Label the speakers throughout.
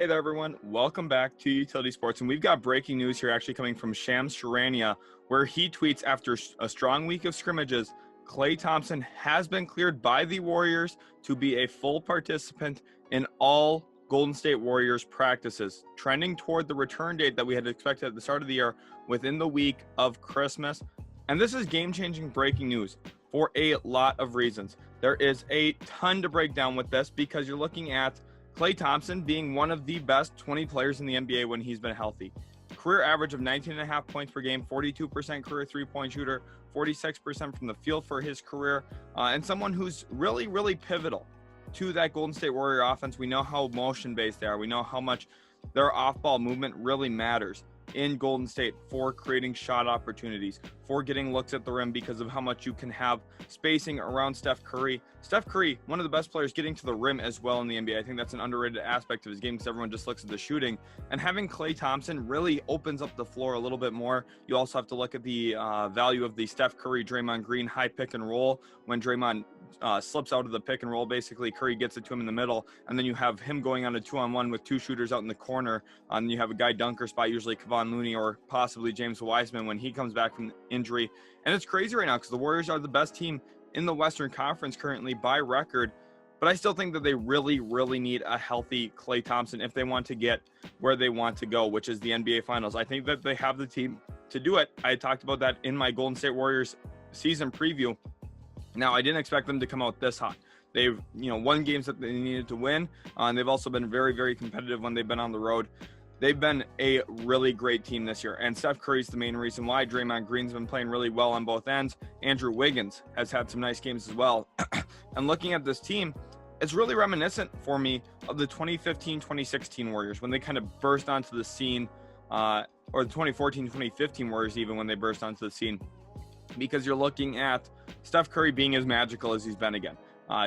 Speaker 1: Hey there, everyone. Welcome back to Utility Sports. And we've got breaking news here actually coming from Shams Charania, where he tweets after a strong week of scrimmages, Klay Thompson has been cleared by the Warriors to be a full participant in all Golden State Warriors practices, trending toward the return date that we had expected at the start of the year within the week of Christmas. And this is game-changing breaking news for a lot of reasons. There is a ton to break down with this because you're looking at Klay Thompson being one of the best 20 players in the NBA when he's been healthy. Career average of 19.5 points per game, 42% career three-point shooter, 46% from the field for his career, and someone who's really, really pivotal to that Golden State Warrior offense. We know how motion-based they are. We know how much their off-ball movement really matters in Golden State for creating shot opportunities, for getting looks at the rim because of how much you can have spacing around Steph Curry. Steph Curry, one of the best players getting to the rim as well in the NBA. I think that's an underrated aspect of his game because everyone just looks at the shooting. And having Klay Thompson really opens up the floor a little bit more. You also have to look at the value of the Steph Curry, Draymond Green high pick and roll. When Draymond slips out of the pick and roll, basically Curry gets it to him in the middle, and then you have him going on a 2-on-1 with two shooters out in the corner. And you have a guy dunker spot, usually Kevon Looney or possibly James Wiseman when he comes back from injury. And it's crazy right now because the Warriors are the best team in the Western Conference currently by record. But I still think that they really, really need a healthy Klay Thompson if they want to get where they want to go, which is the NBA Finals. I think that they have the team to do it. I talked about that in my Golden State Warriors season preview. Now, I didn't expect them to come out this hot. They've, won games that they needed to win, and they've also been very, very competitive when they've been on the road. They've been a really great team this year, and Steph Curry's the main reason why. Draymond Green's been playing really well on both ends. Andrew Wiggins has had some nice games as well. And looking at this team, it's really reminiscent for me of the 2015-2016 Warriors when they kind of burst onto the scene, or the 2014-2015 Warriors even when they burst onto the scene. Because you're looking at Steph Curry being as magical as he's been again.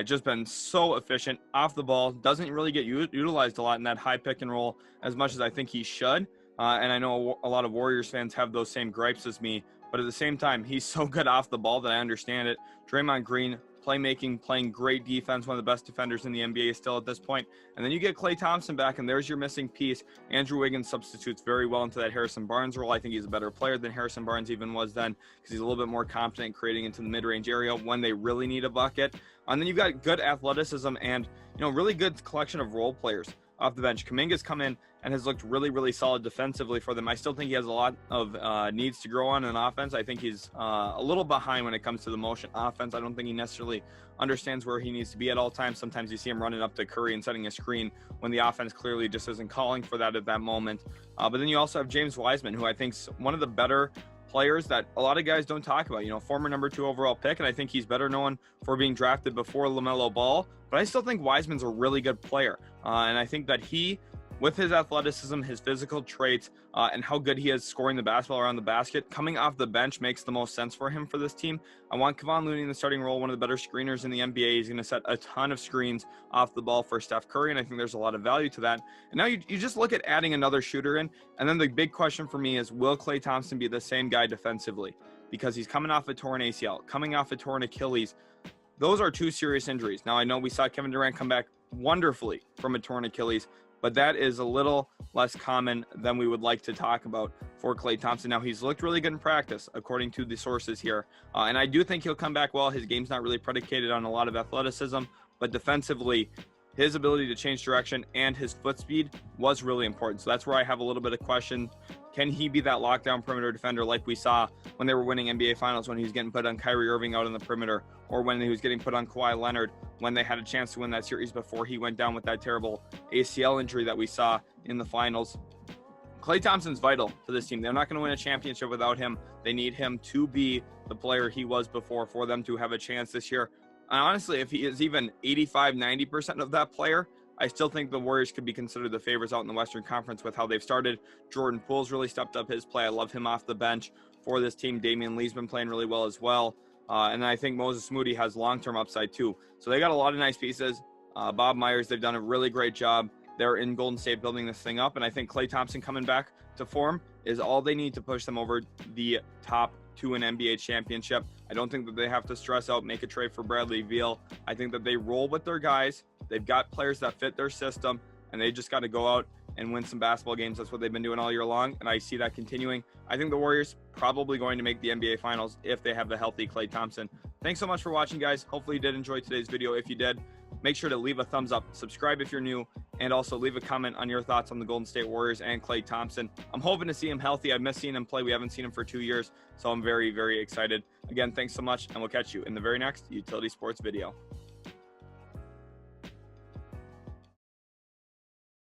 Speaker 1: Just been so efficient off the ball, doesn't really get utilized a lot in that high pick and roll as much as I think he should. And I know a lot of Warriors fans have those same gripes as me, but at the same time, he's so good off the ball that I understand it. Draymond Green, playmaking, playing great defense, one of the best defenders in the NBA still at this point. And then you get Klay Thompson back, and there's your missing piece. Andrew Wiggins substitutes very well into that Harrison Barnes role. I think he's a better player than Harrison Barnes even was then because he's a little bit more confident creating into the mid-range area when they really need a bucket. And then you've got good athleticism and, really good collection of role players off the bench. Kuminga's come in and has looked really, really solid defensively for them. I still think he has a lot of needs to grow on in offense. I think he's a little behind when it comes to the motion offense. I don't think he necessarily understands where he needs to be at all times. Sometimes you see him running up to Curry and setting a screen when the offense clearly just isn't calling for that at that moment. But then you also have James Wiseman, who I think is one of the better players that a lot of guys don't talk about, former number 2 overall pick. And I think he's better known for being drafted before LaMelo Ball, but I still think Wiseman's a really good player. And I think that he, with his athleticism, his physical traits, and how good he is scoring the basketball around the basket, coming off the bench makes the most sense for him for this team. I want Kevon Looney in the starting role, one of the better screeners in the NBA. He's going to set a ton of screens off the ball for Steph Curry, and I think there's a lot of value to that. And now you just look at adding another shooter in, and then the big question for me is, will Klay Thompson be the same guy defensively? Because he's coming off a torn ACL, coming off a torn Achilles. Those are 2 serious injuries. Now, I know we saw Kevin Durant come back wonderfully from a torn Achilles, but that is a little less common than we would like to talk about for Klay Thompson. Now, he's looked really good in practice, according to the sources here. And I do think he'll come back well. His game's not really predicated on a lot of athleticism, but defensively, his ability to change direction and his foot speed was really important. So that's where I have a little bit of question. Can he be that lockdown perimeter defender like we saw when they were winning NBA Finals, when he was getting put on Kyrie Irving out on the perimeter, or when he was getting put on Kawhi Leonard when they had a chance to win that series before he went down with that terrible ACL injury that we saw in the finals? Klay Thompson's vital to this team. They're not going to win a championship without him. They need him to be the player he was before for them to have a chance this year. And honestly, if he is even 85-90% of that player, I still think the Warriors could be considered the favorites out in the Western Conference with how they've started. Jordan Poole's really stepped up his play. I love him off the bench for this team. Damian Lee's been playing really well as well. And I think Moses Moody has long-term upside too. So they got a lot of nice pieces. Bob Myers, they've done a really great job. They're in Golden State building this thing up. And I think Klay Thompson coming back to form is all they need to push them over the top to an NBA championship. I don't think that they have to stress out, make a trade for Bradley Beal. I think that they roll with their guys. They've got players that fit their system, and they just got to go out and win some basketball games. That's what they've been doing all year long, and I see that continuing. I think the Warriors probably going to make the NBA Finals if they have the healthy Klay Thompson. Thanks so much for watching, guys. Hopefully you did enjoy today's video. If you did, make sure to leave a thumbs up, subscribe if you're new, and also leave a comment on your thoughts on the Golden State Warriors and Klay Thompson. I'm hoping to see him healthy. I've missed seeing him play. We haven't seen him for 2 years, so I'm very, very excited. Again, thanks so much, and we'll catch you in the very next Utility Sports video.